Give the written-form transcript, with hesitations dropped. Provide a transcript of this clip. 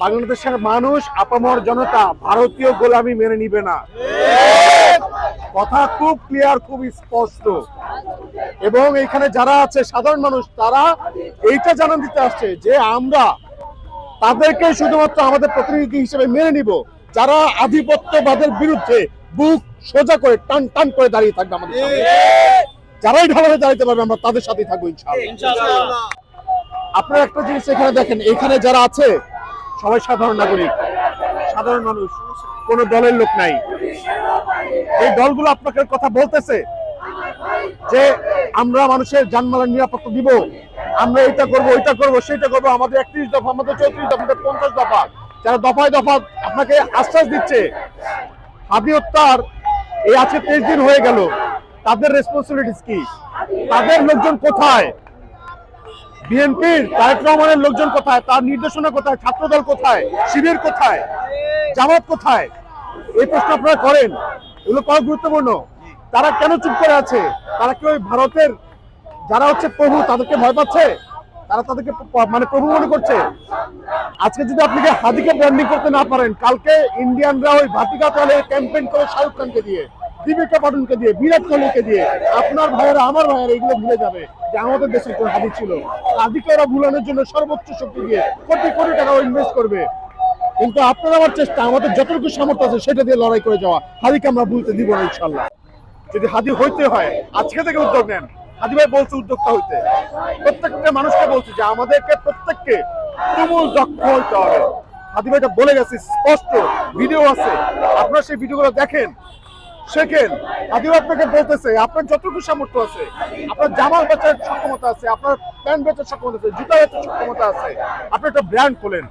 বাংলাদেশের মানুষ আপামর জনতা ভারতীয় গোলামি মেনে নিবে না। কথা খুব ক্লিয়ার, খুব স্পষ্ট। এবং এখানে যারা আছে সাধারণ মানুষ, তারা এইটা জানান দিতে আসছে যে আমরা তাদেরকে শুধুমাত্র আমাদের প্রতিনিধি হিসেবে মেনে নিব যারা আধিপত্যবাদের বিরুদ্ধে বুক সোজা করে টান টান করে দাঁড়িয়ে থাকবে আমাদের সামনে। যারাই ঢালাভাবে দাঁড়াতে পারবে আমরা তাদের সাথেই থাকবো ইনশাআল্লাহ। আপনারা একটা জিনিস এখানে দেখেন, এখানে যারা আছে সবাই সাধারণ নাগরিক, সাধারণ মানুষ, কোন দলের লোক নাই। এই দলগুলো আপনাকে কথা বলতেছে যে আমরা মানুষের জানমালের নিরাপত্তা দিব, আমরা এটা করবো ওইটা করবো সেটা করবো, আমাদের 31 দফা, আমাদের 34 দফা, আমাদের 50 দফা, যারা দফায় দফা আপনাকে আশ্বাস দিচ্ছে। হাদি হত্যার এই আজকে 23 দিন হয়ে গেল, তাদের রেসপন্সিবিলিটিস কি? তাদের লোকজন কোথায়? বিএনপির তারেক রহমানের লোকজন কোথায়? তার নির্দেশনা কোথায়? ছাত্রদল কোথায়? শিবির কোথায়? জামাত কোথায়? এই প্রশ্ন আপনারা করেন, এগুলো কত গুরুত্বপূর্ণ। তারা কেন চুপ করে আছে? তারা কি ওই ভারতের যারা হচ্ছে প্রভু তাদেরকে ভয় পাচ্ছে? তারা তাদেরকে মানে প্রভু মনে করছে? আজকে যদি আপনি হাদিকে ব্র্যান্ডিং করতে না পারেন, কালকে ইন্ডিয়ানরা ওই ভাটিকা তলে ক্যাম্পেইন করে শাহরুখ খানকে দিয়ে, দীপিকা পাডুকোনকে দিয়ে, বিরাট কোহলিকে দিয়ে, আপনার ভাইয়েরা আমার ভাইয়েরা এগুলো ভুলে যাবে যে আমাদের দেশের কোন হাদি ছিল। হাদিকে ওরা ভুলানোর জন্য সর্বোচ্চ শক্তি দিয়ে কোটি কোটি টাকা ইনভেস্ট করবে। কিন্তু আপনার আমার চেষ্টা, আমাদের যতটুকু সামর্থ্য আছে সেটা দিয়ে লড়াই করে যাওয়া। হাদিকে আমরা ভুলতে দিব না ইনশাল্লাহ। যদি হাদি হইতে হয় আজকে থেকে উদ্যোগ নেন। হাদি ভাই বলছে উদ্যোক্তা হইতে, প্রত্যেকটা মানুষকে বলছে যে আমাদেরকে প্রত্যেককে তুমুল দক্ষ হইতে হবে। হাদি ভাইটা বলে গেছে, স্পষ্ট ভিডিও আছে, আপনারা সেই ভিডিওগুলো দেখেন, শেখেন। হাদি ভাই আপনাকে বলতেছে আপনার যতটুকু সামর্থ্য আছে, আপনার জামা বেচার সক্ষমতা আছে, আপনার প্যান্ট বেচার সক্ষমতা আছে, জুতা বেচার সক্ষমতা আছে, আপনি একটা ব্র্যান্ড খোলেন।